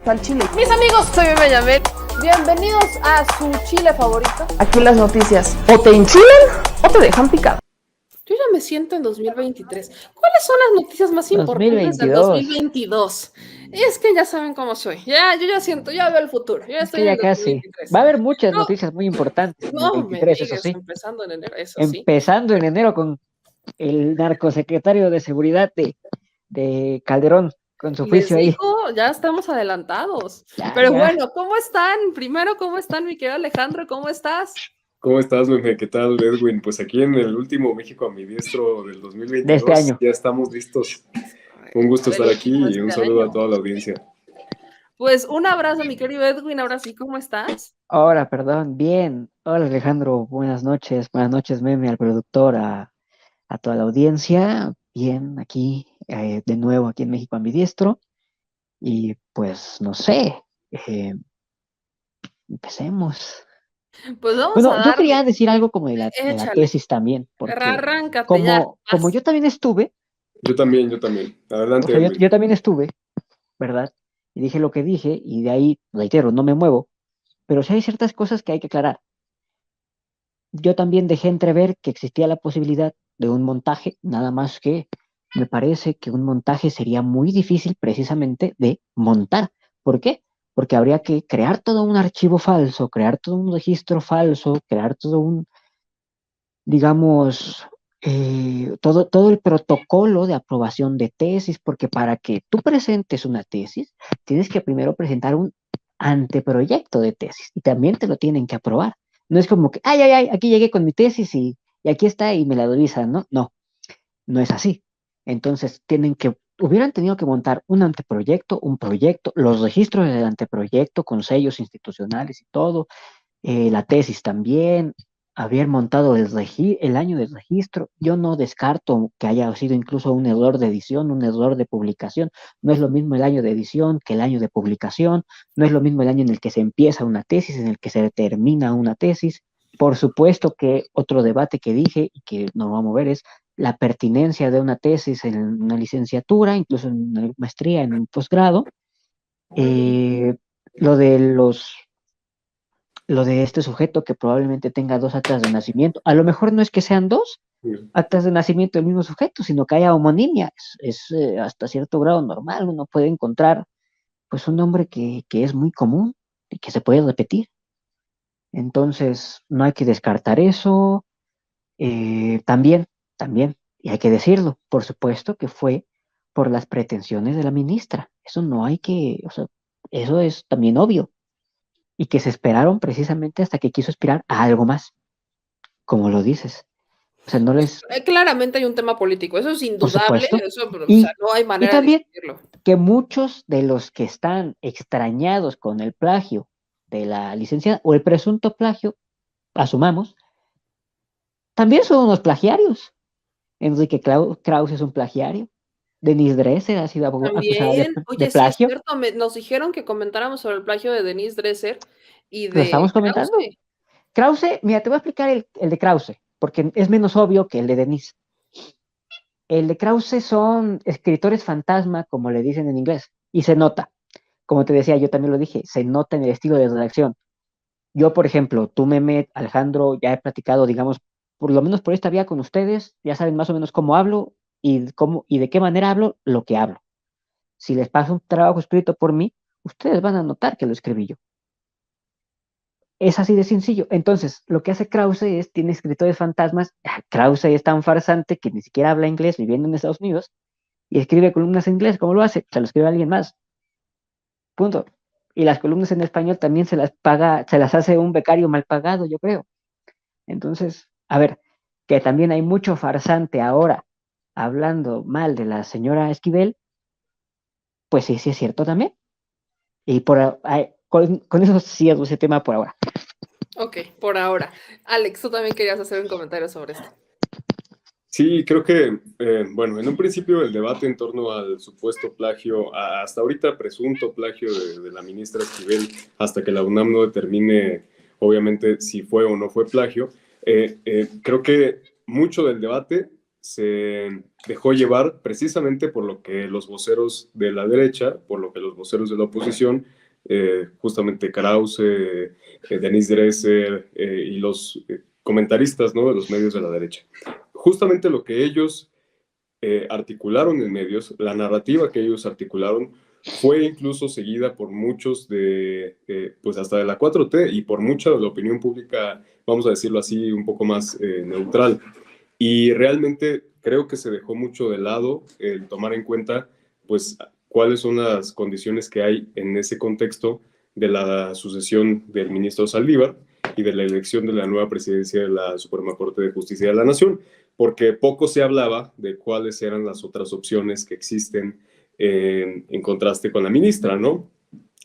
Al chile. Mis amigos, soy Bebe Yamel. Bienvenidos a su chile favorito. Aquí las noticias o te enchilan o te dejan picado. Yo ya me siento en 2023. ¿Cuáles son las noticias más importantes del 2022? Es que ya saben cómo soy. Yo ya siento, ya veo el futuro. Yo ya Es estoy que en ya el casi. 2023. Va a haber muchas No, noticias muy importantes en el no me 23, eso digas, sí. empezando en enero, eso sí. Empezando en enero con el narcosecretario de Seguridad de Calderón, con su Les juicio ahí. digo, ya estamos adelantados. Ya, Pero ya. bueno, ¿cómo están? Primero, ¿cómo están, mi querido Alejandro? ¿Cómo estás? ¿Cómo estás, Meme? ¿Qué tal, Edwin? Pues aquí en el último México Ambidiestro del De 2022 este año. ya estamos listos. Un gusto Del estar aquí último de y un este saludo año. a toda la audiencia. Pues un abrazo, mi querido Edwin. Ahora sí, ¿cómo estás? Ahora, perdón, bien. Hola Alejandro, buenas noches, Meme, al productor, a toda la audiencia. Bien, aquí, de nuevo aquí en México Ambidiestro. Y pues, no sé, empecemos. Pues vamos a Bueno, yo darle. quería decir algo como de la Échale. tesis también, porque Arráncate ya. como Vas. yo también estuve, Yo también. o Adelante, sea, yo Edwin. también estuve, ¿verdad? Y dije lo que dije, y de ahí, reitero, no me muevo, pero sí hay ciertas cosas que hay que aclarar. Yo también dejé entrever que existía la posibilidad de un montaje, nada más que me parece que un montaje sería muy difícil precisamente de montar. ¿Por qué? Porque habría que crear todo un archivo falso, crear todo un registro falso, crear todo un, digamos, todo el protocolo de aprobación de tesis, porque para que tú presentes una tesis, tienes que primero presentar un anteproyecto de tesis y también te lo tienen que aprobar. No es como que, ay, aquí llegué con mi tesis y aquí está y me la revisan, ¿no? No, no es así. Entonces, hubieran tenido que montar un anteproyecto, un proyecto, los registros del anteproyecto con sellos institucionales y todo, la tesis también, haber montado el año del registro. Yo no descarto que haya sido incluso un error de edición, un error de publicación. No es lo mismo el año de edición que el año de publicación, no es lo mismo el año en el que se empieza una tesis, en el que se termina una tesis. Por supuesto que otro debate que dije y que no vamos a mover es la pertinencia de una tesis en una licenciatura, incluso en una maestría, en un posgrado. Eh, lo de lo de este sujeto que probablemente tenga dos actas de nacimiento. A lo mejor no es que sean dos actas de nacimiento del mismo sujeto, sino que haya homonimia. Es hasta cierto grado normal. Uno puede encontrar pues un nombre que es muy común y que se puede repetir. Entonces, no hay que descartar eso. También, y hay que decirlo, por supuesto que fue por las pretensiones de la ministra. Eso no hay que, o sea, eso es también obvio y que se esperaron precisamente hasta que quiso aspirar a algo más, como lo dices. O sea, no les, Claramente hay un tema político, eso es por indudable, supuesto. eso, o sea, Y, no hay y manera de también discutirlo. que muchos de los que están extrañados con el plagio de la licenciada o el presunto plagio, asumamos, también son unos plagiarios. Enrique Krause es un plagiario. Denise Dresser ha sido acusada También, de oye, sí es plagio. cierto, nos dijeron que comentáramos sobre el plagio de Denise Dresser y Lo de estamos comentando. Krause. Krause, mira, te voy a explicar el de Krause, porque es menos obvio que el de Denise. El de Krause son escritores fantasma, como le dicen en inglés, y se nota. Como te decía, yo también lo dije, se nota en el estilo de redacción. Yo, por ejemplo, tú, Mehmet, Alejandro, ya he platicado, digamos, por lo menos por esta vía con ustedes, ya saben más o menos cómo hablo y de qué manera hablo lo que hablo. Si les paso un trabajo escrito por mí, ustedes van a notar que lo escribí yo. Es así de sencillo. Entonces, lo que hace Krause es, tiene escritores fantasmas. Krause es tan farsante que ni siquiera habla inglés viviendo en Estados Unidos y escribe columnas en inglés. ¿Cómo lo hace? Se lo escribe alguien más. Punto. Y las columnas en español también se las paga, se las hace un becario mal pagado, yo creo. Entonces, a ver, que también hay mucho farsante ahora hablando mal de la señora Esquivel, pues sí, sí es cierto también. Y con eso cierro ese tema por ahora. Ok, por ahora. Alex, tú también querías hacer un comentario sobre esto. Sí, creo que, bueno, en un principio el debate en torno al supuesto plagio, hasta ahorita presunto plagio de la ministra Esquivel, hasta que la UNAM no determine, obviamente, si fue o no fue plagio, creo que mucho del debate se dejó llevar precisamente por lo que los voceros de la derecha, por lo que los voceros de la oposición, justamente Krause, Denise Dresser y los comentaristas, ¿no?, de los medios de la derecha. Justamente lo que ellos articularon en medios, la narrativa que ellos articularon, fue incluso seguida por muchos pues hasta de la 4T y por mucha de la opinión pública, vamos a decirlo así, un poco más neutral. Y realmente creo que se dejó mucho de lado el tomar en cuenta, pues, cuáles son las condiciones que hay en ese contexto de la sucesión del ministro Saldívar y de la elección de la nueva presidencia de la Suprema Corte de Justicia de la Nación, porque poco se hablaba de cuáles eran las otras opciones que existen en contraste con la ministra, ¿no?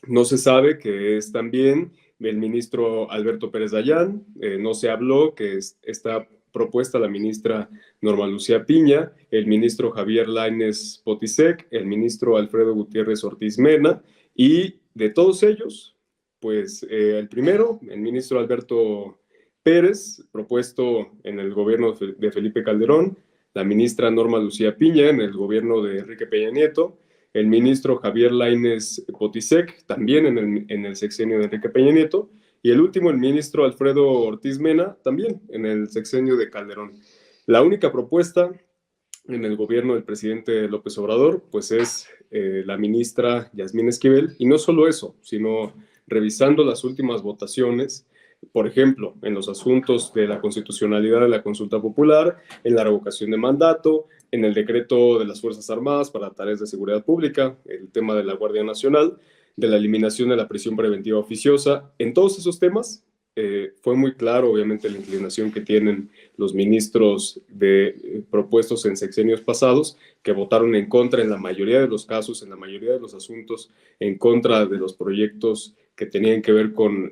No se sabe que es también el ministro Alberto Pérez Dayán, no se habló que está propuesta la ministra Norma Lucía Piña, el ministro Javier Lainez Potisek, el ministro Alfredo Gutiérrez Ortiz Mena, y de todos ellos, pues el primero, el ministro Alberto Pérez, propuesto en el gobierno de Felipe Calderón, la ministra Norma Lucía Piña en el gobierno de Enrique Peña Nieto, el ministro Javier Lainez Potisek, también en el sexenio de Enrique Peña Nieto, y el último, el ministro Alfredo Ortiz Mena, también en el sexenio de Calderón. La única propuesta en el gobierno del presidente López Obrador, pues es la ministra Yasmín Esquivel, y no solo eso, sino revisando las últimas votaciones, por ejemplo, en los asuntos de la constitucionalidad de la consulta popular, en la revocación de mandato, en el decreto de las Fuerzas Armadas para tareas de seguridad pública, el tema de la Guardia Nacional, de la eliminación de la prisión preventiva oficiosa. En todos esos temas fue muy claro, obviamente, la inclinación que tienen los ministros propuestos en sexenios pasados, que votaron en contra en la mayoría de los casos, en la mayoría de los asuntos, en contra de los proyectos que tenían que ver con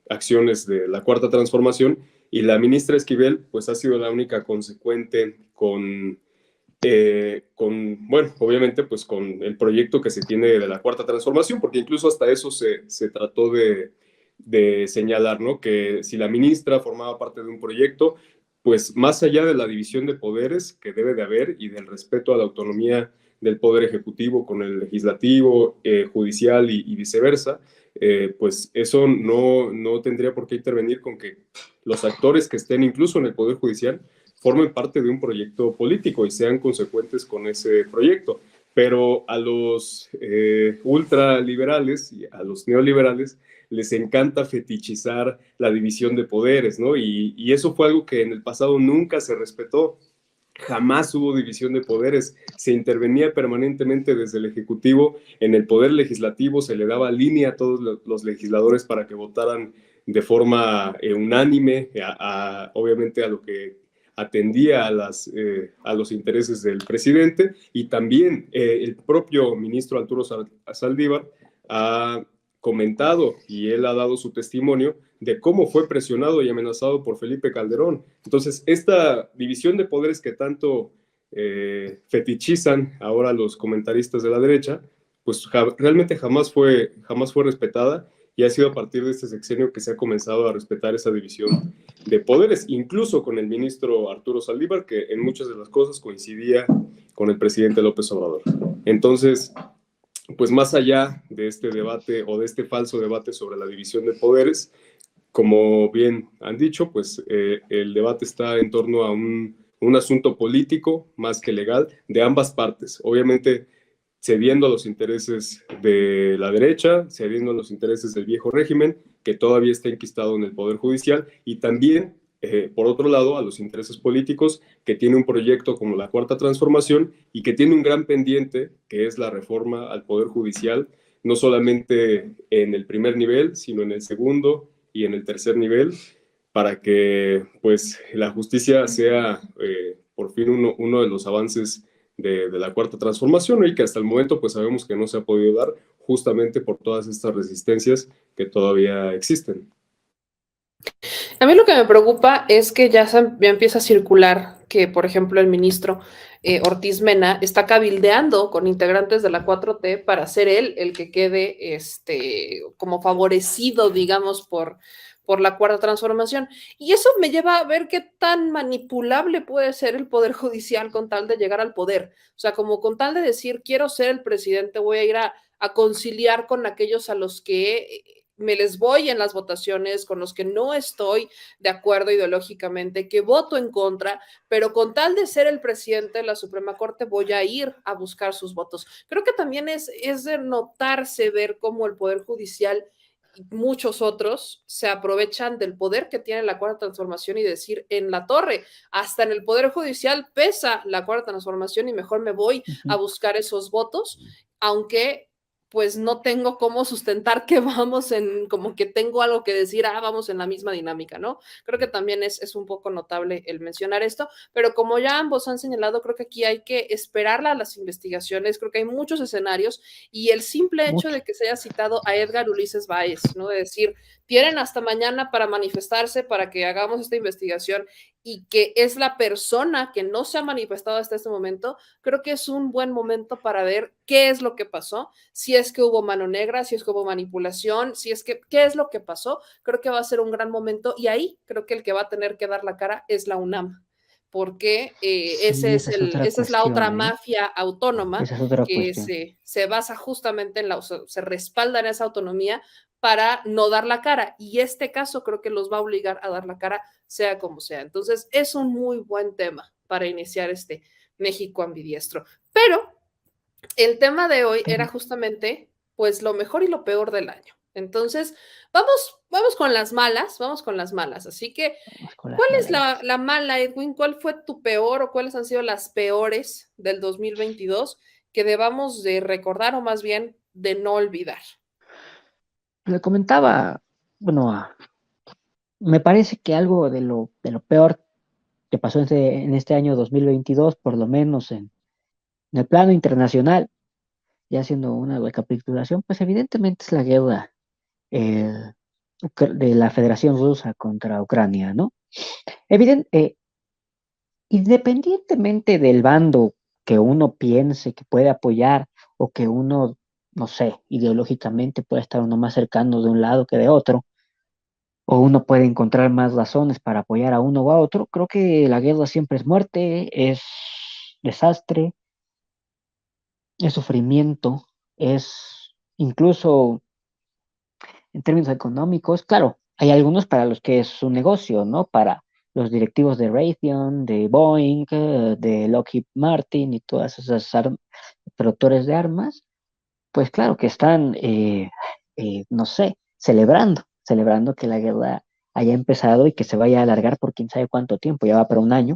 acciones de la Cuarta Transformación, y la ministra Esquivel pues ha sido la única consecuente bueno, obviamente pues con el proyecto que se tiene de la Cuarta Transformación, porque incluso hasta eso se trató de señalar, ¿no?, que si la ministra formaba parte de un proyecto, pues más allá de la división de poderes que debe de haber y del respeto a la autonomía del poder ejecutivo con el legislativo, judicial y viceversa, pues eso no tendría por qué intervenir con que los actores que estén incluso en el poder judicial formen parte de un proyecto político y sean consecuentes con ese proyecto. Pero a los ultraliberales y a los neoliberales les encanta fetichizar la división de poderes, ¿no? Y eso fue algo que en el pasado nunca se respetó. Jamás hubo división de poderes, se intervenía permanentemente desde el Ejecutivo en el Poder Legislativo, se le daba línea a todos los legisladores para que votaran de forma unánime, obviamente a lo que atendía a los intereses del presidente, y también el propio ministro Arturo Saldívar ha comentado y él ha dado su testimonio de cómo fue presionado y amenazado por Felipe Calderón. Entonces, esta división de poderes que tanto fetichizan ahora los comentaristas de la derecha, pues realmente jamás fue respetada, y ha sido a partir de este sexenio que se ha comenzado a respetar esa división de poderes, incluso con el ministro Arturo Saldívar, que en muchas de las cosas coincidía con el presidente López Obrador. Entonces, pues más allá de este debate o de este falso debate sobre la división de poderes, como bien han dicho, pues el debate está en torno a un asunto político más que legal de ambas partes. Obviamente, cediendo a los intereses de la derecha, cediendo a los intereses del viejo régimen, que todavía está enquistado en el Poder Judicial, y también, por otro lado, a los intereses políticos, que tiene un proyecto como la Cuarta Transformación y que tiene un gran pendiente, que es la reforma al Poder Judicial, no solamente en el primer nivel, sino en el segundo y en el tercer nivel, para que pues, la justicia sea por fin uno de los avances de la Cuarta Transformación, y que hasta el momento pues sabemos que no se ha podido dar justamente por todas estas resistencias que todavía existen. A mí lo que me preocupa es que ya empieza a circular que, por ejemplo, el ministro Ortiz Mena está cabildeando con integrantes de la 4T para ser él el que quede como favorecido, digamos, por por la Cuarta Transformación. Y eso me lleva a ver qué tan manipulable puede ser el Poder Judicial con tal de llegar al poder. O sea, como con tal de decir, quiero ser el presidente, voy a ir a conciliar con aquellos a los que me les voy en las votaciones, con los que no estoy de acuerdo ideológicamente, que voto en contra, pero con tal de ser el presidente de la Suprema Corte voy a ir a buscar sus votos. Creo que también es de notarse ver cómo el Poder Judicial y muchos otros se aprovechan del poder que tiene la Cuarta Transformación y decir en la torre, hasta en el Poder Judicial pesa la Cuarta Transformación y mejor me voy a buscar esos votos, aunque pues no tengo cómo sustentar que vamos en, como que tengo algo que decir, vamos en la misma dinámica, ¿no? Creo que también es un poco notable el mencionar esto, pero como ya ambos han señalado, creo que aquí hay que esperarla a las investigaciones, creo que hay muchos escenarios y el simple hecho de que se haya citado a Edgar Ulises Báez, ¿no? De decir, tienen hasta mañana para manifestarse, para que hagamos esta investigación y que es la persona que no se ha manifestado hasta este momento, creo que es un buen momento para ver qué es lo que pasó, si es que hubo mano negra, si es que hubo manipulación, si es que, qué es lo que pasó, creo que va a ser un gran momento y ahí creo que el que va a tener que dar la cara es la UNAM, porque Sí, esa es otra esa es la otra cuestión, ¿eh? mafia autónoma Esa es otra que cuestión. se basa justamente en se respalda en esa autonomía para no dar la cara. Y este caso creo que los va a obligar a dar la cara, sea como sea. Entonces, es un muy buen tema para iniciar este México ambidiestro. Pero el tema de hoy era justamente, pues, lo mejor y lo peor del año. Entonces, vamos con las malas, vamos con las malas. Así que, Vamos con las ¿cuál es malas. la mala, Edwin? ¿Cuál fue tu peor o cuáles han sido las peores del 2022 que debamos de recordar o más bien de no olvidar? Le comentaba, bueno, me parece que algo de lo peor que pasó en este año 2022, por lo menos en el plano internacional, ya haciendo una recapitulación, pues evidentemente es la guerra eh, de la Federación Rusa contra Ucrania, ¿no? Independientemente del bando que uno piense que puede apoyar o que uno, no sé, ideológicamente puede estar uno más cercano de un lado que de otro, o uno puede encontrar más razones para apoyar a uno o a otro, creo que la guerra siempre es muerte, es desastre, es sufrimiento, es incluso en términos económicos, claro, hay algunos para los que es un negocio, ¿no? Para los directivos de Raytheon, de Boeing, de Lockheed Martin y todas esas productores de armas, pues claro que están, no sé, celebrando que la guerra haya empezado y que se vaya a alargar por quién sabe cuánto tiempo, ya va para un año.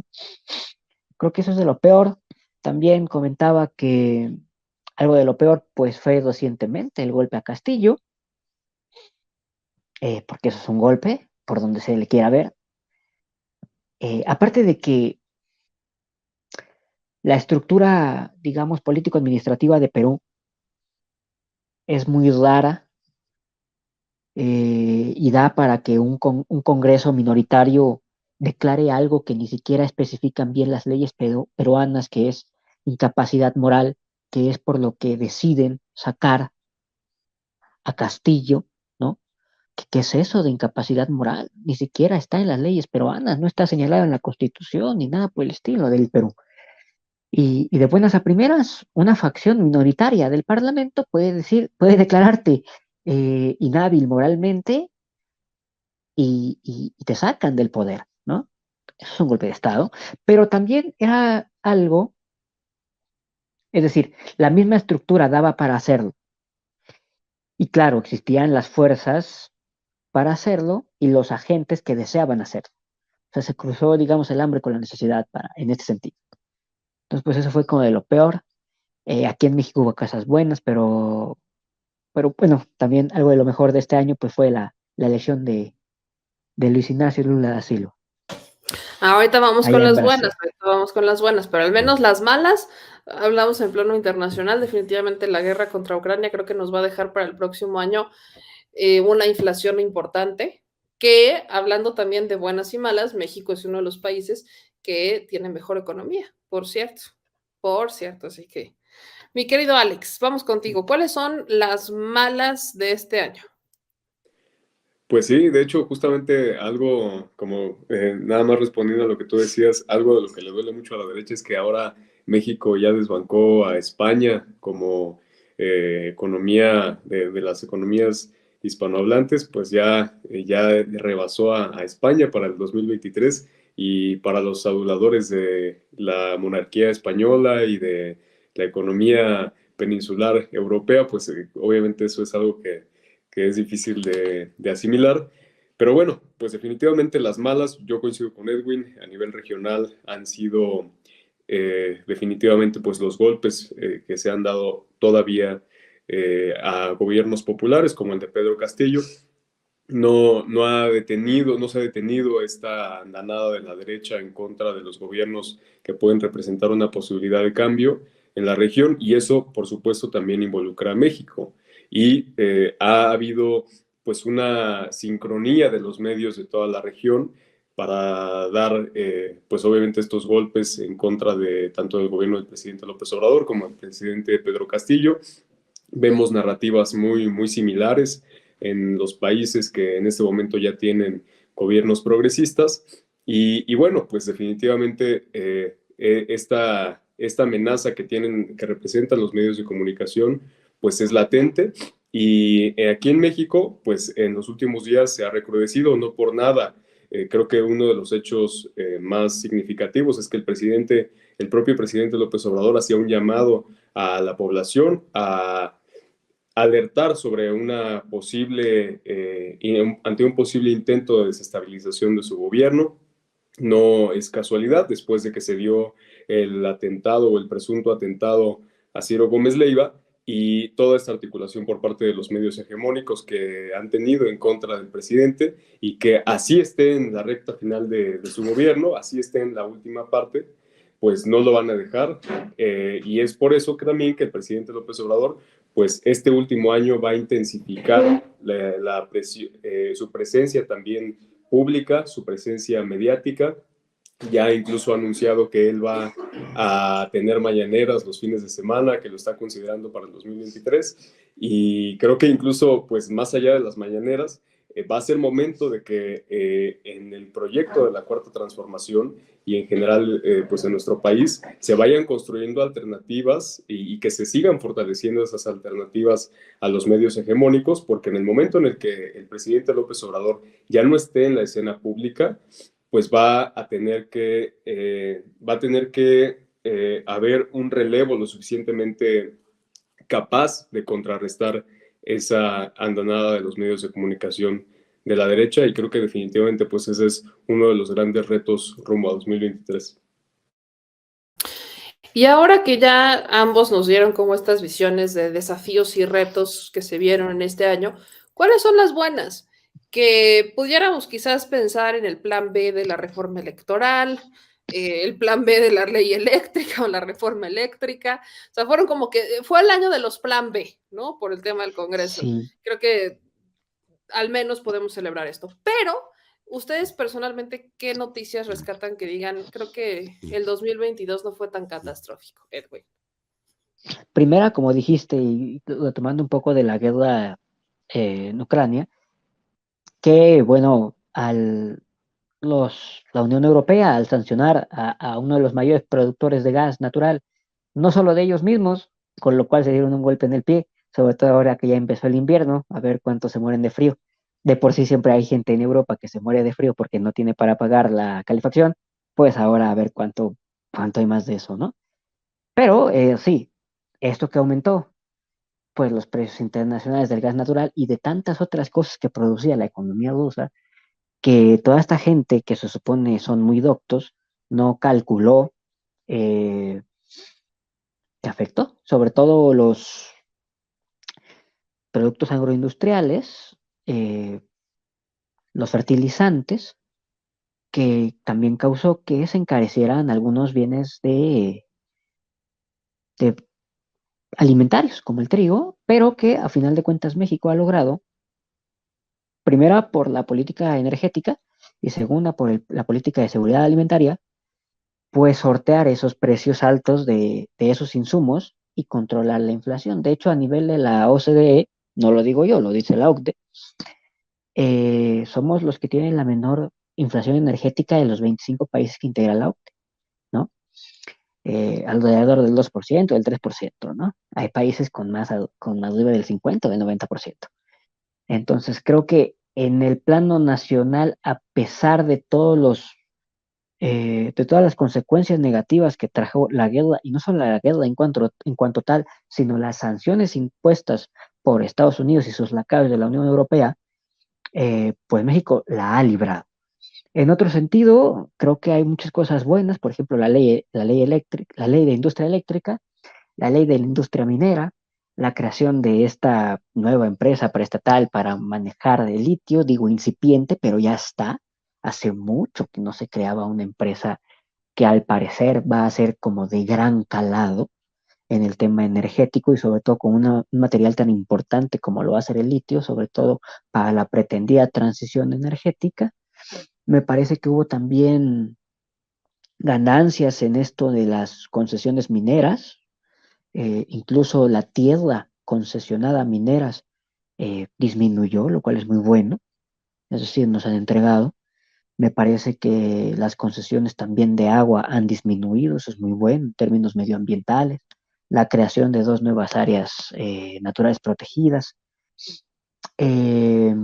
Creo que eso es de lo peor. También comentaba que algo de lo peor, pues fue recientemente el golpe a Castillo, porque eso es un golpe, por donde se le quiera ver. Aparte de que la estructura, digamos, político-administrativa de Perú es muy rara y da para que un Congreso minoritario declare algo que ni siquiera especifican bien las leyes peruanas, que es incapacidad moral, que es por lo que deciden sacar a Castillo, ¿no? ¿Qué es eso de incapacidad moral? Ni siquiera está en las leyes peruanas, no está señalado en la Constitución ni nada por el estilo del Perú. Y de buenas a primeras, una facción minoritaria del Parlamento puede decir, puede declararte inhábil moralmente y te sacan del poder, ¿no? Eso es un golpe de Estado, pero también era algo, es decir, la misma estructura daba para hacerlo. Y claro, existían las fuerzas para hacerlo y los agentes que deseaban hacerlo. O sea, se cruzó, digamos, el hambre con la necesidad en este sentido. Entonces, pues eso fue como de lo peor. Aquí en México hubo cosas buenas, pero bueno, también algo de lo mejor de este año pues fue la elección de Luis Ignacio Lula da Silva, Ahorita vamos con allá en las Brasil. buenas, ahorita vamos con las buenas, pero al menos las malas, hablamos en plano internacional, definitivamente la guerra contra Ucrania creo que nos va a dejar para el próximo año una inflación importante, que hablando también de buenas y malas, México es uno de los países que tiene mejor economía, por cierto, así que, mi querido Alex, vamos contigo, ¿cuáles son las malas de este año? Pues sí, de hecho, justamente algo como, nada más respondiendo a lo que tú decías, algo de lo que le duele mucho a la derecha es que ahora México ya desbancó a España como economía de las economías hispanohablantes, pues ya rebasó a España para el 2023, y para los aduladores de la monarquía española y de la economía peninsular europea, pues obviamente eso es algo que es difícil de asimilar. Pero bueno, pues definitivamente las malas, yo coincido con Edwin, a nivel regional han sido definitivamente pues los golpes que se han dado todavía a gobiernos populares como el de Pedro Castillo. No se ha detenido esta andanada de la derecha en contra de los gobiernos que pueden representar una posibilidad de cambio en la región, y eso, por supuesto, también involucra a México. Y ha habido pues una sincronía de los medios de toda la región para dar, pues obviamente, estos golpes en contra de tanto del gobierno del presidente López Obrador como del presidente Pedro Castillo. Vemos narrativas muy similares en los países que en este momento ya tienen gobiernos progresistas. Y bueno, pues definitivamente esta amenaza que representan los medios de comunicación, pues es latente. Y aquí en México, pues en los últimos días se ha recrudecido, no por nada. Creo que uno de los hechos más significativos es que el propio presidente López Obrador hacía un llamado a la población a alertar sobre ante un posible intento de desestabilización de su gobierno. No es casualidad, después de que se dio el atentado o el presunto atentado a Ciro Gómez Leiva, y toda esta articulación por parte de los medios hegemónicos que han tenido en contra del presidente, y que así esté en la recta final de su gobierno, así esté en la última parte, pues no lo van a dejar. Y es por eso que también que el presidente López Obrador, pues este último año va a intensificar su presencia también pública, su presencia mediática. Ya incluso ha anunciado que él va a tener mañaneras los fines de semana, que lo está considerando para el 2023. Y creo que incluso, pues más allá de las mañaneras, va a ser momento de que en el proyecto de la Cuarta Transformación y en general pues en nuestro país se vayan construyendo alternativas, y que se sigan fortaleciendo esas alternativas a los medios hegemónicos, porque en el momento en el que el presidente López Obrador ya no esté en la escena pública, pues va a tener que haber un relevo lo suficientemente capaz de contrarrestar esa andanada de los medios de comunicación de la derecha, y creo que definitivamente pues ese es uno de los grandes retos rumbo a 2023. Y ahora que ya ambos nos dieron como estas visiones de desafíos y retos que se vieron en este año, ¿cuáles son las buenas? Que pudiéramos quizás pensar en el plan B de la reforma electoral, el plan B de la ley eléctrica o la reforma eléctrica. O sea, fueron como que fue el año de los plan B, ¿no? Por el tema del Congreso. Sí. Creo que al menos podemos celebrar esto. Pero ustedes personalmente, ¿qué noticias rescatan que digan, creo que el 2022 no fue tan catastrófico, Edwin? Primera, como dijiste, y tomando un poco de la guerra en Ucrania, que bueno, la Unión Europea, al sancionar a uno de los mayores productores de gas natural, no solo de ellos mismos, con lo cual se dieron un golpe en el pie, sobre todo ahora que ya empezó el invierno, a ver cuántos se mueren de frío. De por sí siempre hay gente en Europa que se muere de frío porque no tiene para pagar la calefacción, pues ahora a ver cuánto hay más de eso, ¿no? Pero sí, esto que aumentó, pues los precios internacionales del gas natural y de tantas otras cosas que producía la economía rusa, que toda esta gente que se supone son muy doctos, no calculó que afectó, sobre todo los productos agroindustriales, los fertilizantes, que también causó que se encarecieran algunos bienes de alimentarios, como el trigo, pero que a final de cuentas México ha logrado, primera por la política energética y segunda por la política de seguridad alimentaria, pues sortear esos precios altos de esos insumos y controlar la inflación. De hecho, a nivel de la OCDE, no lo digo yo, lo dice la OCDE, somos los que tienen la menor inflación energética de los 25 países que integran la OCDE, ¿no? Alrededor del 2%, del 3%, ¿no? Hay países con más arriba del 50 o del 90%. Entonces, creo que en el plano nacional, a pesar de de todas las consecuencias negativas que trajo la guerra, y no solo la guerra en cuanto tal, sino las sanciones impuestas por Estados Unidos y sus lacayos de la Unión Europea, pues México la ha librado. En otro sentido, creo que hay muchas cosas buenas, por ejemplo, la ley de industria eléctrica, la ley de la industria minera, la creación de esta nueva empresa preestatal para manejar el litio, digo incipiente, pero ya está. Hace mucho que no se creaba una empresa que al parecer va a ser como de gran calado en el tema energético y sobre todo con un material tan importante como lo va a ser el litio, sobre todo para la pretendida transición energética. Me parece que hubo también ganancias en esto de las concesiones mineras, incluso la tierra concesionada a mineras disminuyó, lo cual es muy bueno, es decir, nos han entregado. Me parece que las concesiones también de agua han disminuido, eso es muy bueno en términos medioambientales. La creación de 2 nuevas áreas naturales protegidas. Eh,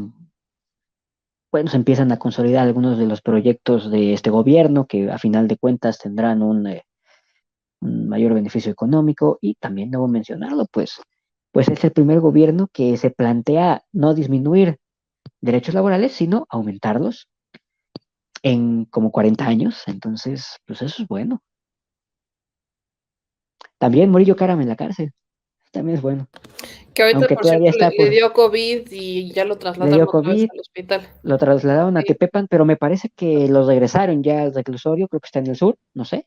bueno, se empiezan a consolidar algunos de los proyectos de este gobierno que a final de cuentas tendrán un mayor beneficio económico y también debo mencionarlo, pues es el primer gobierno que se plantea no disminuir derechos laborales, sino aumentarlos en como 40 años. Entonces, pues eso es bueno. También Murillo Karam en la cárcel, también es bueno. Que ahorita, Aunque por cierto, todavía está le dio COVID y ya lo le dio trasladaron otra vez COVID, al hospital. lo trasladaron a Sí. Tepepan, pero me parece que los regresaron ya al reclusorio, creo que está en el sur, no sé,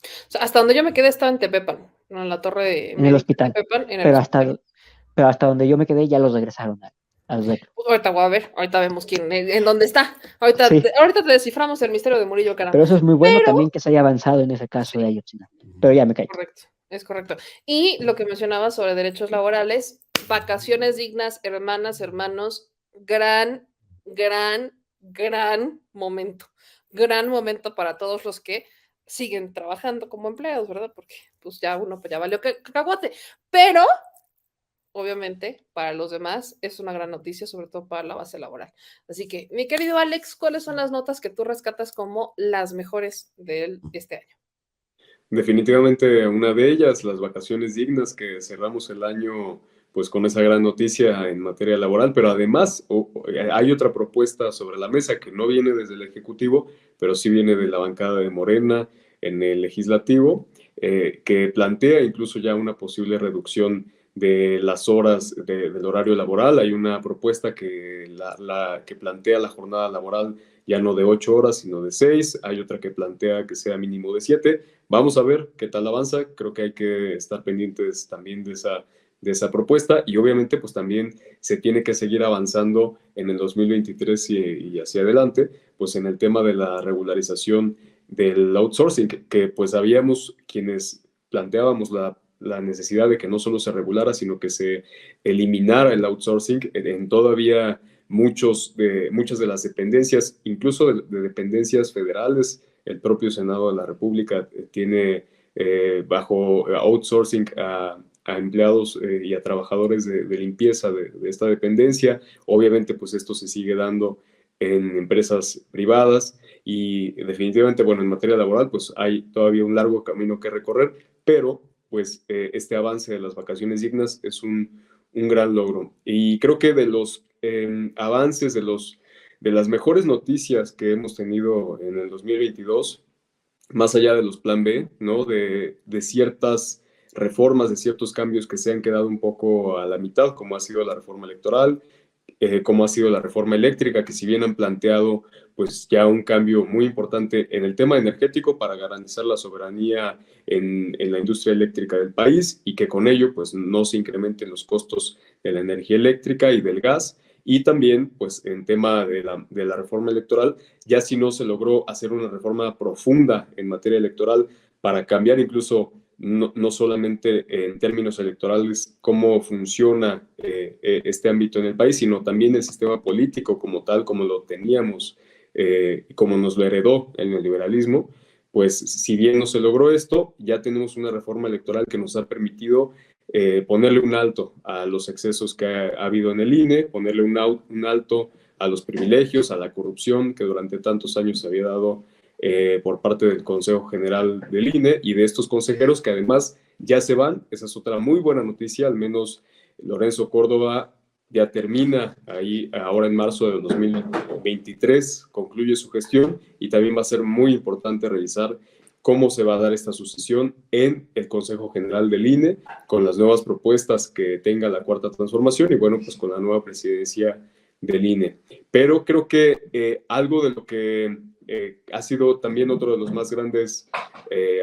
O sea, hasta donde yo me quedé estaba en Tepepan, ¿no? En la torre en el médica de hospital. Tepepan, en el Pero hospital. hasta, pero hasta donde yo me quedé ya los regresaron al reclu. Ahorita voy a ver, ahorita vemos quién, en dónde está. Ahorita, Sí, ahorita te desciframos el misterio de Murillo Karam. pero eso es muy bueno Pero, también que se haya avanzado en ese caso de sí, Ayotzinapa. Pero ya me caí. correcto, es correcto. Y lo que mencionaba sobre derechos laborales, vacaciones dignas, hermanas, hermanos, gran momento. Gran momento para todos los que siguen trabajando como empleados, ¿verdad? Porque pues ya uno pues ya valió cacahuate. Pero obviamente, para los demás es una gran noticia, sobre todo para la base laboral. Así que, mi querido Alex, ¿cuáles son las notas que tú rescatas como las mejores de este año? Definitivamente una de ellas, las vacaciones dignas, que cerramos el año pues con esa gran noticia en materia laboral, pero además hay otra propuesta sobre la mesa que no viene desde el Ejecutivo, pero sí viene de la bancada de Morena en el Legislativo, que plantea incluso ya una posible reducción de las horas del horario laboral. Hay una propuesta que plantea la jornada laboral ya no de 8 horas, sino de 6. Hay otra que plantea que sea mínimo de 7. Vamos a ver qué tal avanza. Creo que hay que estar pendientes también de esa propuesta y obviamente pues también se tiene que seguir avanzando en el 2023 y hacia adelante, pues en el tema de la regularización del outsourcing, que pues habíamos quienes planteábamos la necesidad de que no solo se regulara, sino que se eliminara el outsourcing en todavía muchas de las dependencias, incluso de dependencias federales. El propio Senado de la República tiene bajo outsourcing a empleados y a trabajadores de limpieza de esta dependencia. Obviamente, pues esto se sigue dando en empresas privadas y definitivamente, bueno, en materia laboral, pues hay todavía un largo camino que recorrer, pero pues este avance de las vacaciones dignas es un gran logro. Y creo que de los avances, de las mejores noticias que hemos tenido en el 2022, más allá de los plan B, ¿no? De ciertas reformas, de ciertos cambios que se han quedado un poco a la mitad, como ha sido la reforma electoral, como ha sido la reforma eléctrica, que si bien han planteado pues ya un cambio muy importante en el tema energético para garantizar la soberanía en la industria eléctrica del país y que con ello pues no se incrementen los costos de la energía eléctrica y del gas. Y también, pues, en tema de la reforma electoral, ya si no se logró hacer una reforma profunda en materia electoral para cambiar incluso no solamente en términos electorales cómo funciona este ámbito en el país, sino también el sistema político como tal, como lo teníamos, como nos lo heredó el neoliberalismo. Pues si bien no se logró esto, ya tenemos una reforma electoral que nos ha permitido ponerle un alto a los excesos que ha habido en el INE, ponerle un alto a los privilegios, a la corrupción que durante tantos años se había dado por parte del Consejo General del INE y de estos consejeros que además ya se van. Esa es otra muy buena noticia, al menos Lorenzo Córdoba ya termina ahí ahora en marzo de 2023, concluye su gestión y también va a ser muy importante revisar cómo se va a dar esta sucesión en el Consejo General del INE, con las nuevas propuestas que tenga la Cuarta Transformación y bueno, pues con la nueva presidencia del INE. Pero creo que algo de lo que ha sido también otro de los más grandes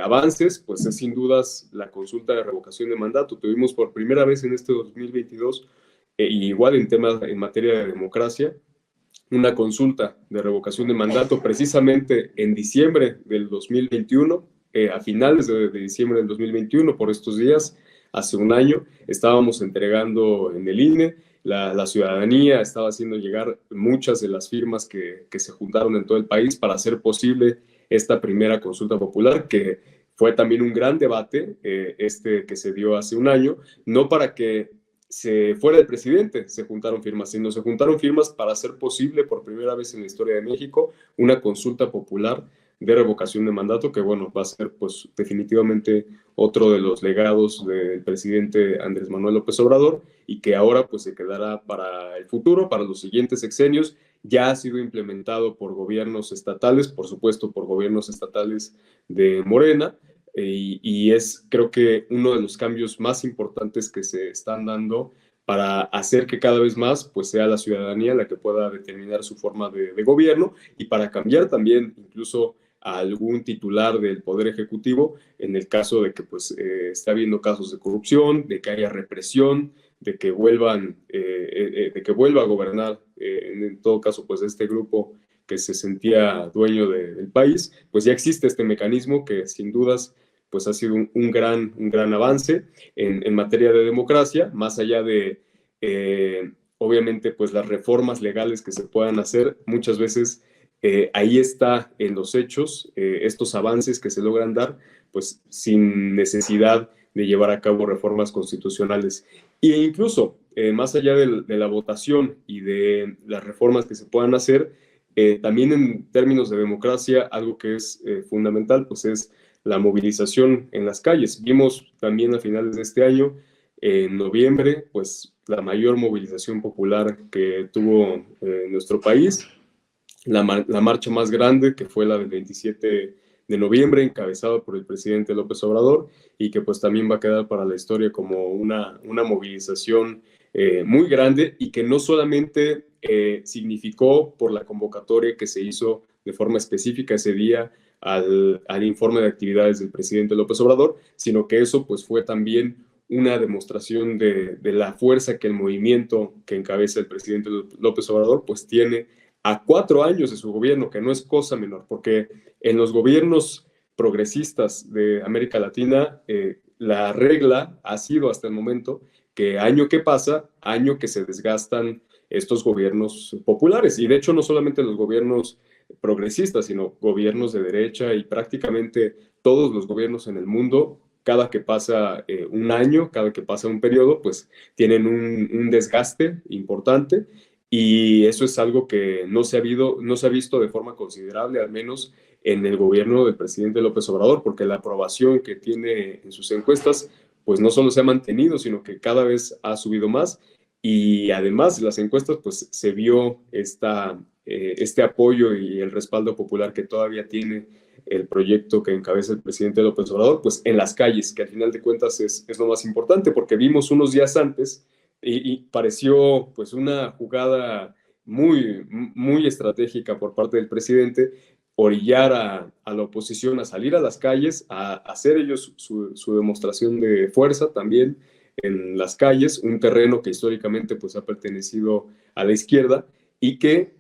avances, pues es sin dudas la consulta de revocación de mandato. Tuvimos por primera vez en este 2022, igual en materia de democracia, una consulta de revocación de mandato precisamente en diciembre del 2021, a finales de diciembre del 2021, por estos días, hace un año, estábamos entregando en el INE, la ciudadanía estaba haciendo llegar muchas de las firmas que se juntaron en todo el país para hacer posible esta primera consulta popular, que fue también un gran debate, que se dio hace un año, no para que se fuera el presidente, se juntaron firmas, sino se juntaron firmas para hacer posible por primera vez en la historia de México una consulta popular de revocación de mandato, que bueno, va a ser pues definitivamente otro de los legados del presidente Andrés Manuel López Obrador y que ahora pues se quedará para el futuro, para los siguientes sexenios. Ya ha sido implementado por gobiernos estatales, por supuesto por gobiernos estatales de Morena, y es creo que uno de los cambios más importantes que se están dando para hacer que cada vez más pues sea la ciudadanía la que pueda determinar su forma de gobierno y para cambiar también incluso a algún titular del Poder Ejecutivo en el caso de que pues esté habiendo casos de corrupción, de que haya represión, de que vuelva a gobernar en todo caso pues este grupo que se sentía dueño del país, pues ya existe este mecanismo que sin dudas pues ha sido un gran avance en materia de democracia, más allá de, obviamente, pues las reformas legales que se puedan hacer, muchas veces ahí está en los hechos, estos avances que se logran dar, pues sin necesidad de llevar a cabo reformas constitucionales. E incluso, más allá de la votación y de las reformas que se puedan hacer, también en términos de democracia, algo que es fundamental, pues es la movilización en las calles. Vimos también a finales de este año, en noviembre, pues la mayor movilización popular que tuvo nuestro país, la marcha más grande, que fue la del 27 de noviembre, encabezada por el presidente López Obrador, y que pues también va a quedar para la historia como una movilización muy grande y que no solamente significó por la convocatoria que se hizo de forma específica ese día al informe de actividades del presidente López Obrador, sino que eso pues fue también una demostración de la fuerza que el movimiento que encabeza el presidente López Obrador pues tiene a 4 años de su gobierno, que no es cosa menor, porque en los gobiernos progresistas de América Latina la regla ha sido hasta el momento que año que pasa, año que se desgastan estos gobiernos populares, y de hecho no solamente los gobiernos progresistas, sino gobiernos de derecha y prácticamente todos los gobiernos en el mundo, cada que pasa un año, cada que pasa un periodo, pues tienen un desgaste importante y eso es algo que no se ha visto de forma considerable, al menos en el gobierno del presidente López Obrador, porque la aprobación que tiene en sus encuestas, pues no solo se ha mantenido, sino que cada vez ha subido más y además las encuestas, pues se vio este apoyo y el respaldo popular que todavía tiene el proyecto que encabeza el presidente López Obrador, pues en las calles, que al final de cuentas es lo más importante, porque vimos unos días antes y pareció pues una jugada muy estratégica por parte del presidente, orillar a la oposición a salir a las calles, a hacer ellos su demostración de fuerza también en las calles, un terreno que históricamente pues ha pertenecido a la izquierda y que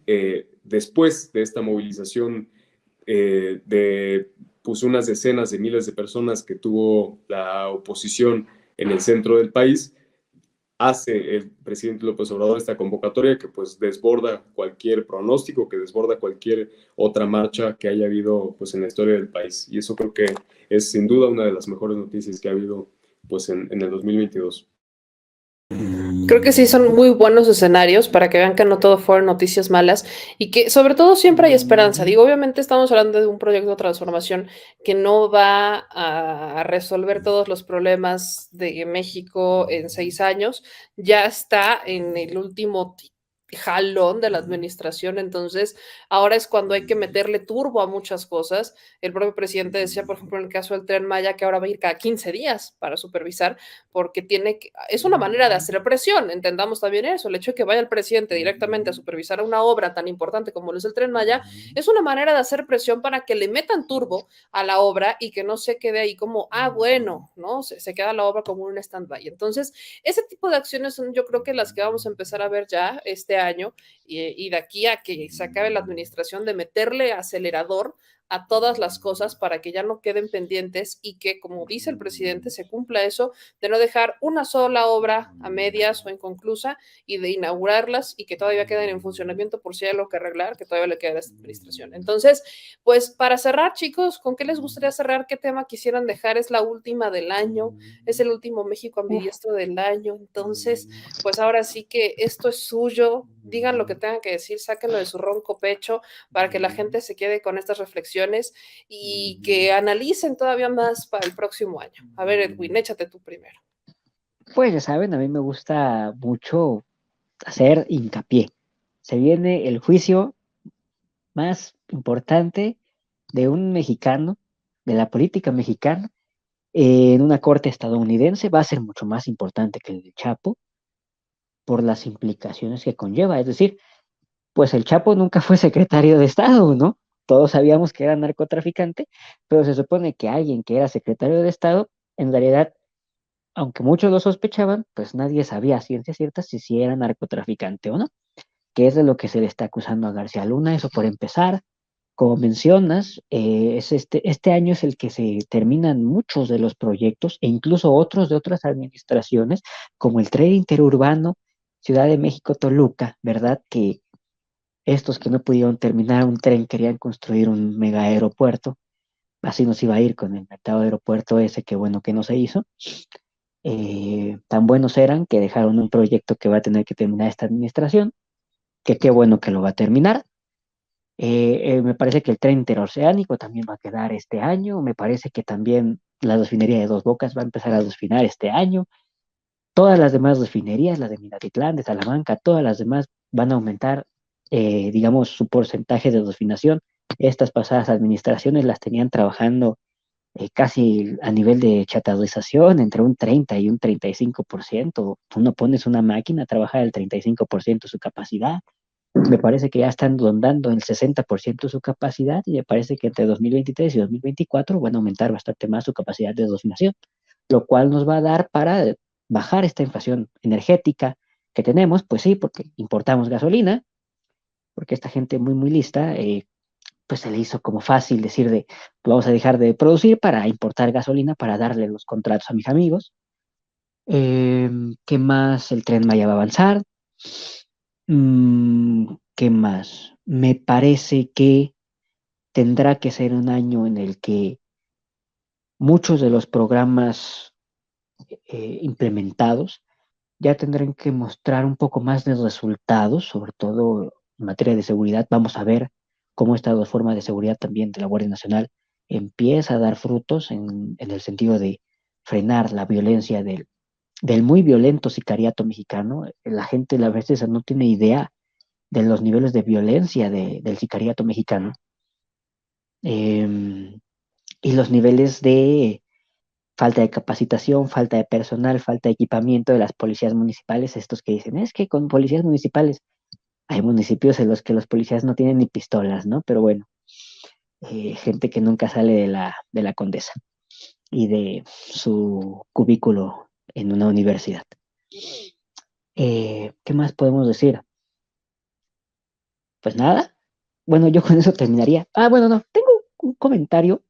después de esta movilización de pues unas decenas de miles de personas que tuvo la oposición en el centro del país, hace el presidente López Obrador esta convocatoria que pues desborda cualquier pronóstico, que desborda cualquier otra marcha que haya habido pues en la historia del país. Y eso creo que es sin duda una de las mejores noticias que ha habido pues en el 2022. Creo que sí son muy buenos escenarios para que vean que no todo fueron noticias malas y que sobre todo siempre hay esperanza. Digo, obviamente estamos hablando de un proyecto de transformación que no va a resolver todos los problemas de México en 6 años. Ya está en el último jalón de la administración, entonces ahora es cuando hay que meterle turbo a muchas cosas. El propio presidente decía, por ejemplo, en el caso del Tren Maya, que ahora va a ir cada 15 días para supervisar, porque es una manera de hacer presión, entendamos también eso, el hecho de que vaya el presidente directamente a supervisar una obra tan importante como lo es el Tren Maya, es una manera de hacer presión para que le metan turbo a la obra y que no se quede ahí como, bueno, ¿no? Se queda la obra como un stand-by. Entonces, ese tipo de acciones son yo creo que las que vamos a empezar a ver ya este año y de aquí a que se acabe la administración de meterle acelerador a todas las cosas para que ya no queden pendientes y que, como dice el presidente, se cumpla eso de no dejar una sola obra a medias o inconclusa y de inaugurarlas y que todavía queden en funcionamiento por si hay algo que arreglar, que todavía le queda a esta administración. Entonces, pues para cerrar, chicos, ¿con qué les gustaría cerrar? ¿Qué tema quisieran dejar? Es la última del año, es el último México ambidiestro del año, entonces, pues ahora sí que esto es suyo, digan lo que tengan que decir, sáquenlo de su ronco pecho para que la gente se quede con estas reflexiones y que analicen todavía más para el próximo año. A ver, Edwin, échate tú primero. Pues ya saben, a mí me gusta mucho hacer hincapié. Se viene el juicio más importante de un mexicano, de la política mexicana, en una corte estadounidense. Va a ser mucho más importante que el de Chapo por las implicaciones que conlleva. Es decir, pues el Chapo nunca fue secretario de Estado, ¿no? Todos sabíamos que era narcotraficante, pero se supone que alguien que era secretario de Estado, en realidad, aunque muchos lo sospechaban, pues nadie sabía a ciencia cierta si era narcotraficante o no, que es de lo que se le está acusando a García Luna, eso por empezar. Como mencionas, es este año es el que se terminan muchos de los proyectos e incluso otros de otras administraciones, como el tren interurbano Ciudad de México-Toluca, ¿verdad? Que estos que no pudieron terminar un tren querían construir un mega aeropuerto. Así nos iba a ir con el mercado aeropuerto ese, que bueno que no se hizo. Tan buenos eran que dejaron un proyecto que va a tener que terminar esta administración, que qué bueno que lo va a terminar. Me parece que el tren interoceánico también va a quedar este año. Me parece que también la refinería de Dos Bocas va a empezar a desfinar este año. Todas las demás refinerías, la de Minatitlán, de Salamanca, todas las demás van a aumentar, digamos, su porcentaje de refinación. Estas pasadas administraciones las tenían trabajando casi a nivel de chatarrización, entre un 30 y un 35%. Tú no pones una máquina a trabajar el 35% de su capacidad. Me parece que ya están rondando el 60% de su capacidad y me parece que entre 2023 y 2024 van a aumentar bastante más su capacidad de refinación, lo cual nos va a dar para bajar esta inflación energética que tenemos. Pues sí, porque importamos gasolina, porque esta gente muy, muy lista, pues se le hizo como fácil decir de, vamos a dejar de producir para importar gasolina, para darle los contratos a mis amigos. ¿Qué más? El Tren Maya va a avanzar. ¿Qué más? Me parece que tendrá que ser un año en el que muchos de los programas implementados ya tendrán que mostrar un poco más de resultados, sobre todo en materia de seguridad. Vamos a ver cómo esta reforma de seguridad también de la Guardia Nacional empieza a dar frutos en el sentido de frenar la violencia del muy violento sicariato mexicano. La gente a veces no tiene idea de los niveles de violencia del sicariato mexicano, y los niveles de falta de capacitación, falta de personal, falta de equipamiento de las policías municipales. Estos que dicen, es que con policías municipales hay municipios en los que los policías no tienen ni pistolas, ¿no? Pero bueno, gente que nunca sale de la Condesa y de su cubículo en una universidad. ¿Qué más podemos decir? Pues nada. Bueno, yo con eso terminaría. Bueno, no, tengo un comentario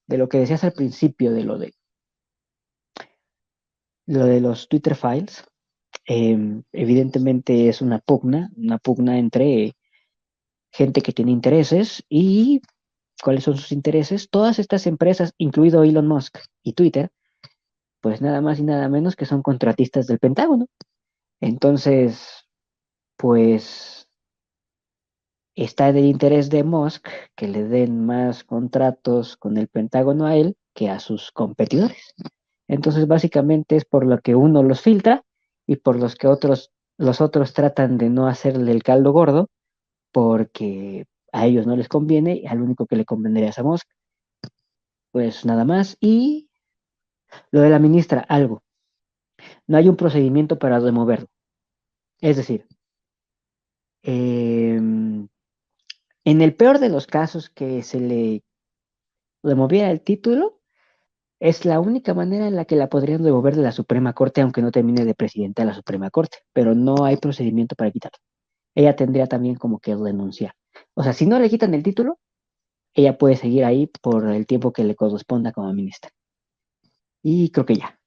de lo que decías al principio, de lo de los Twitter Files, evidentemente es una pugna entre gente que tiene intereses y cuáles son sus intereses. Todas estas empresas, incluido Elon Musk y Twitter, pues nada más y nada menos que son contratistas del Pentágono. Entonces, pues está en el interés de Musk que le den más contratos con el Pentágono a él que a sus competidores. Entonces, básicamente es por lo que uno los filtra y por los que los otros tratan de no hacerle el caldo gordo porque a ellos no les conviene y al único que le convendría es a Musk. Pues nada más. Y lo de la ministra, algo. No hay un procedimiento para removerlo. Es decir, en el peor de los casos que se le removiera el título, es la única manera en la que la podrían remover de la Suprema Corte, aunque no termine de presidenta de la Suprema Corte, pero no hay procedimiento para quitarlo. Ella tendría también como que renunciar. O sea, si no le quitan el título, ella puede seguir ahí por el tiempo que le corresponda como ministra. Y creo que ya.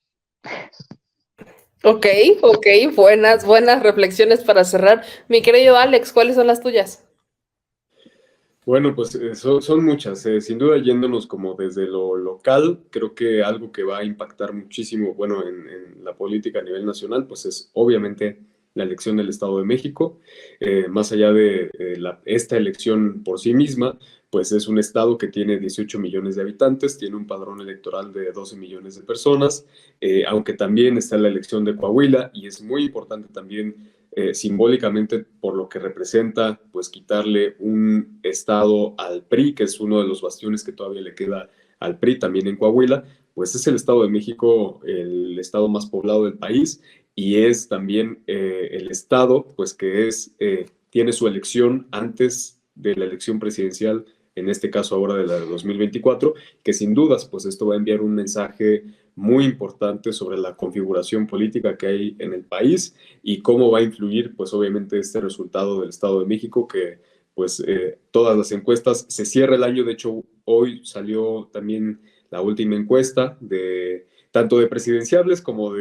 Ok, ok, buenas reflexiones para cerrar. Mi querido Alex, ¿cuáles son las tuyas? Bueno, pues son muchas. Sin duda, yéndonos como desde lo local, creo que algo que va a impactar muchísimo, bueno, en la política a nivel nacional, pues es obviamente la elección del Estado de México. Más allá de esta elección por sí misma, pues es un estado que tiene 18 millones de habitantes, tiene un padrón electoral de 12 millones de personas, aunque también está la elección de Coahuila y es muy importante también simbólicamente por lo que representa, pues quitarle un estado al PRI, que es uno de los bastiones que todavía le queda al PRI, también en Coahuila, pues es el Estado de México el estado más poblado del país y es también el estado, pues que tiene su elección antes de la elección presidencial, en este caso ahora de la de 2024, que sin dudas, pues esto va a enviar un mensaje muy importante sobre la configuración política que hay en el país y cómo va a influir, pues obviamente, este resultado del Estado de México, que pues todas las encuestas, se cierra el año, de hecho hoy salió también la última encuesta de tanto de presidenciables como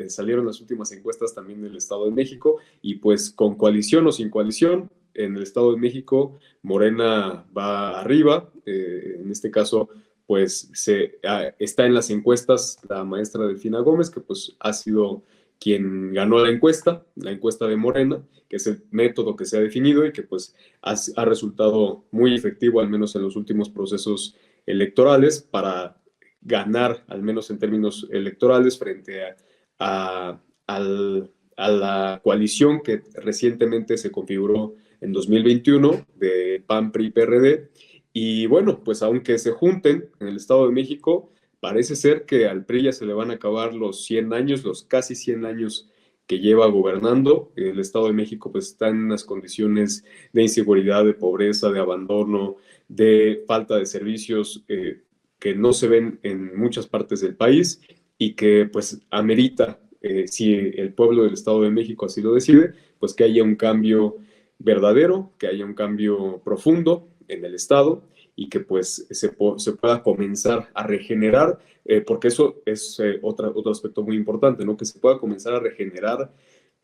salieron las últimas encuestas también del Estado de México y pues con coalición o sin coalición, en el Estado de México Morena va arriba, en este caso pues está en las encuestas la maestra Delfina Gómez, que pues ha sido quien ganó la encuesta de Morena, que es el método que se ha definido y que pues ha resultado muy efectivo, al menos en los últimos procesos electorales, para ganar, al menos en términos electorales, frente a la coalición que recientemente se configuró en 2021 de PAN, PRI, PRD. Y bueno, pues aunque se junten en el Estado de México, parece ser que al PRI ya se le van a acabar los 100 años, los casi 100 años que lleva gobernando. El Estado de México pues está en unas condiciones de inseguridad, de pobreza, de abandono, de falta de servicios que no se ven en muchas partes del país y que pues amerita, si el pueblo del Estado de México así lo decide, pues que haya un cambio verdadero, que haya un cambio profundo en el Estado y que pues se pueda comenzar a regenerar, porque eso es otro aspecto muy importante, ¿no? Que se pueda comenzar a regenerar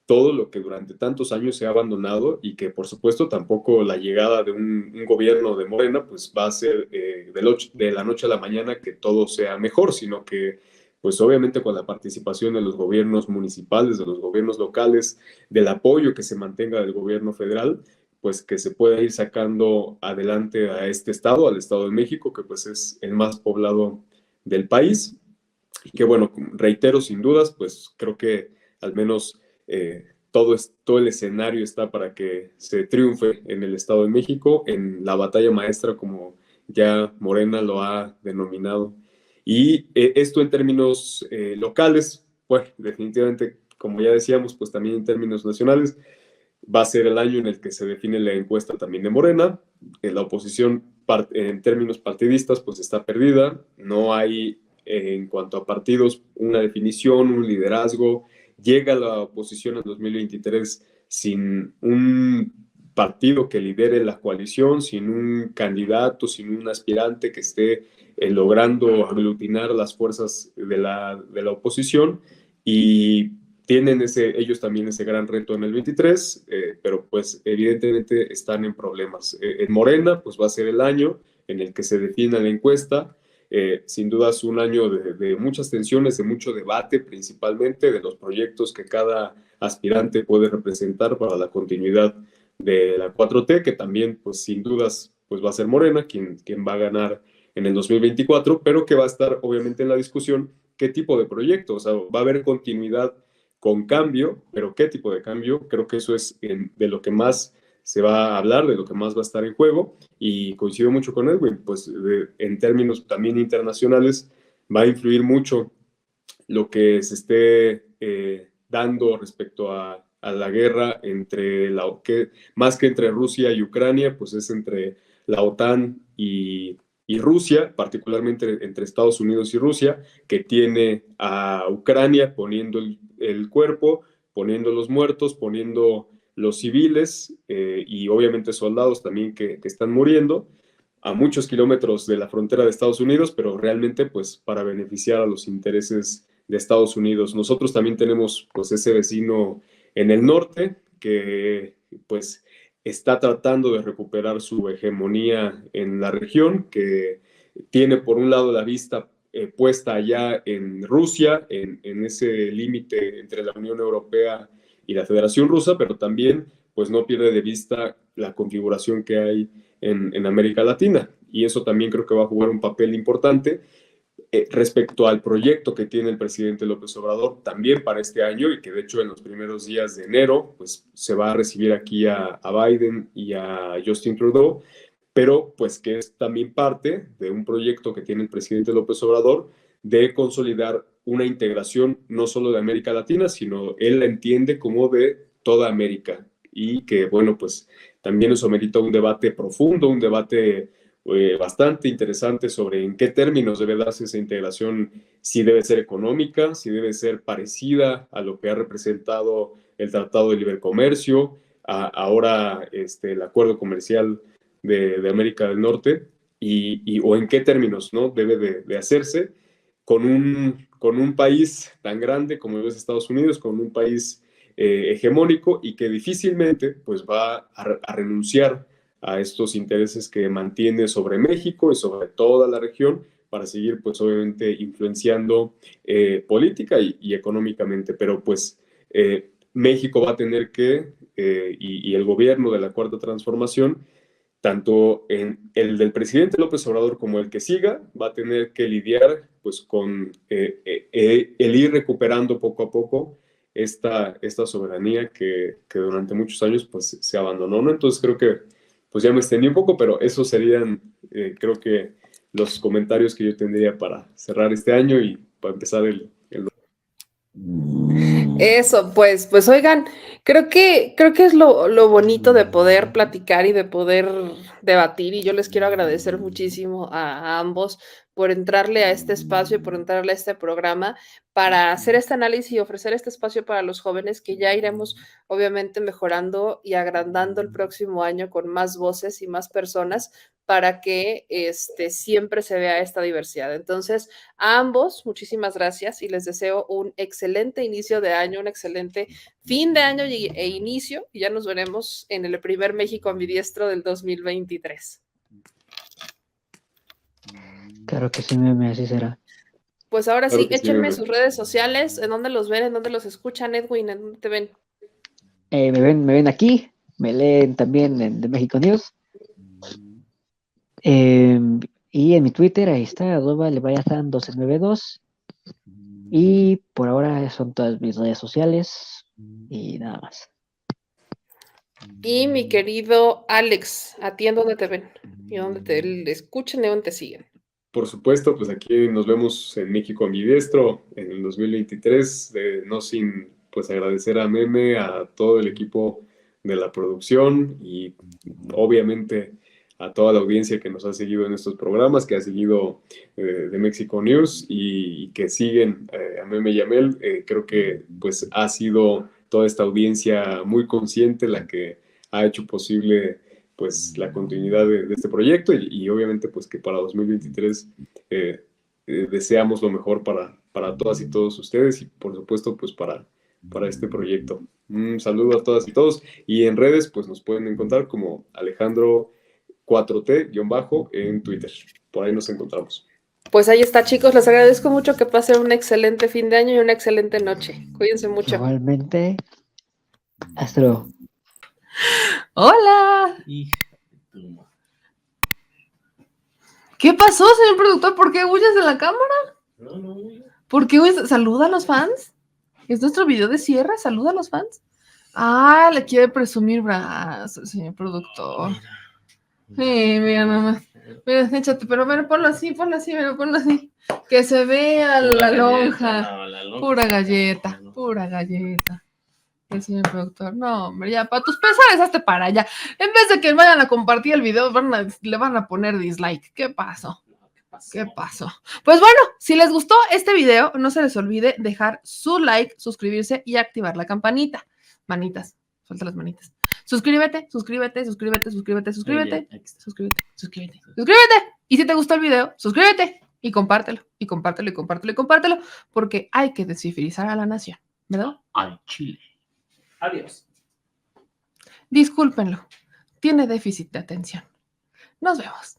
todo lo que durante tantos años se ha abandonado y que por supuesto tampoco la llegada de un gobierno de Morena pues va a ser de la noche a la mañana que todo sea mejor, sino que pues obviamente con la participación de los gobiernos municipales, de los gobiernos locales, del apoyo que se mantenga del gobierno federal, pues que se pueda ir sacando adelante a este estado, al Estado de México, que pues es el más poblado del país. Y que bueno, reitero sin dudas, pues creo que al menos todo el escenario está para que se triunfe en el Estado de México, en la batalla maestra, como ya Morena lo ha denominado. Y esto en términos locales, bueno, definitivamente, como ya decíamos, pues también en términos nacionales, va a ser el año en el que se define la encuesta también de Morena. La oposición en términos partidistas pues está perdida, no hay en cuanto a partidos una definición, un liderazgo. Llega la oposición en 2023 sin un partido que lidere la coalición, sin un candidato, sin un aspirante que esté logrando aglutinar las fuerzas de la oposición, y tienen ellos también ese gran reto en el 23, pero pues evidentemente están en problemas. En Morena, pues va a ser el año en el que se defina la encuesta. Sin duda es un año de muchas tensiones, de mucho debate, principalmente de los proyectos que cada aspirante puede representar para la continuidad de la 4T, que también, pues sin dudas, pues va a ser Morena quien va a ganar en el 2024, pero que va a estar obviamente en la discusión qué tipo de proyecto. O sea, va a haber continuidad con cambio, pero qué tipo de cambio. Creo que eso es de lo que más se va a hablar, de lo que más va a estar en juego, y coincido mucho con Edwin, pues en términos también internacionales va a influir mucho lo que se esté dando respecto a la guerra más que entre Rusia y Ucrania, pues es entre la OTAN y Rusia, particularmente entre Estados Unidos y Rusia, que tiene a Ucrania poniendo el cuerpo, poniendo los muertos, poniendo los civiles, y obviamente soldados también que están muriendo a muchos kilómetros de la frontera de Estados Unidos, pero realmente pues para beneficiar a los intereses de Estados Unidos. Nosotros también tenemos pues ese vecino en el norte que pues está tratando de recuperar su hegemonía en la región, que tiene por un lado la vista puesta allá en Rusia, en ese límite entre la Unión Europea y la Federación Rusa, pero también pues no pierde de vista la configuración que hay en América Latina, y eso también creo que va a jugar un papel importante respecto al proyecto que tiene el presidente López Obrador también para este año, y que de hecho en los primeros días de enero pues se va a recibir aquí a Biden y a Justin Trudeau, pero pues que es también parte de un proyecto que tiene el presidente López Obrador de consolidar una integración no solo de América Latina, sino él la entiende como de toda América, y que bueno, pues también eso merita un debate profundo, un debate bastante interesante sobre en qué términos debe darse esa integración, si debe ser económica, si debe ser parecida a lo que ha representado el Tratado de Libre Comercio, ahora el Acuerdo Comercial de América del Norte, o en qué términos, ¿no?, debe de hacerse con un país tan grande como es Estados Unidos, con un país hegemónico, y que difícilmente pues va a renunciar a estos intereses que mantiene sobre México y sobre toda la región, para seguir pues obviamente influenciando política y económicamente. Pero pues México va a tener que, y el gobierno de la Cuarta Transformación, tanto en el del presidente López Obrador como el que siga, va a tener que lidiar pues con el ir recuperando poco a poco esta soberanía que durante muchos años pues se abandonó, ¿no? Entonces creo que pues ya me extendí un poco, pero esos serían creo que los comentarios que yo tendría para cerrar este año y para empezar el Eso, pues oigan, creo que es lo bonito de poder platicar y de poder debatir, y yo les quiero agradecer muchísimo a ambos por entrarle a este espacio y por entrarle a este programa para hacer este análisis y ofrecer este espacio para los jóvenes, que ya iremos obviamente mejorando y agrandando el próximo año con más voces y más personas, para que siempre se vea esta diversidad. Entonces, a ambos, muchísimas gracias, y les deseo un excelente inicio de año, un excelente fin de año e inicio, y ya nos veremos en el primer México Ambidiestro del 2023. Claro que sí, meme, así será. Pues ahora Claro sí, que sí, échenme bebé. sus redes sociales, en dónde los ven, en dónde los escuchan, Edwin, en dónde te ven. Me ven aquí, me leen también en The México News. Y en mi Twitter, ahí está, @leviathan1292. Y por ahora son todas mis redes sociales y nada más. Y mi querido Alex, ¿a ti en dónde te ven? ¿Y dónde te escuchan y dónde te siguen? Por supuesto, pues aquí nos vemos en México Ambidiestro en el 2023, no sin pues agradecer a Meme, a todo el equipo de la producción, y obviamente a toda la audiencia que nos ha seguido en estos programas, que ha seguido de México News, y que siguen a Meme y a Mel. Creo que pues ha sido toda esta audiencia muy consciente la que ha hecho posible pues la continuidad de este proyecto y obviamente pues que para 2023 deseamos lo mejor para todas y todos ustedes y por supuesto pues para este proyecto. Un saludo a todas y todos y en redes pues nos pueden encontrar como Alejandro 4T- en Twitter. Por ahí nos encontramos. Pues ahí está, chicos. Les agradezco mucho que pasen un excelente fin de año y una excelente noche. Cuídense mucho. Igualmente, hasta luego. Hola. Hija de tu madre. ¿Qué pasó, señor productor? ¿Por qué huyes de la cámara? No. ¿Por qué huyes? ¿Saluda a los fans? ¿Es nuestro video de cierre? ¿Saluda a los fans? Ah, le quiere presumir brazos, señor productor. Sí, mira nomás. Mira, échate, pero ponlo así, mira, ponlo así. Que se vea la lonja. No, la lonja. Pura galleta, pura galleta. El señor productor, no, hombre, ya, para tus pesares, hazte para allá. En vez de que vayan a compartir el video, le van a poner dislike. ¿Qué pasó? ¿Qué pasó? Pues bueno, si les gustó este video, no se les olvide dejar su like, suscribirse y activar la campanita. Manitas, suelta las manitas. Suscríbete. Suscríbete. Y si te gustó el video, suscríbete y compártelo, porque hay que descifrizar a la nación, ¿verdad? Al chile. Adiós. Discúlpenlo, tiene déficit de atención. Nos vemos.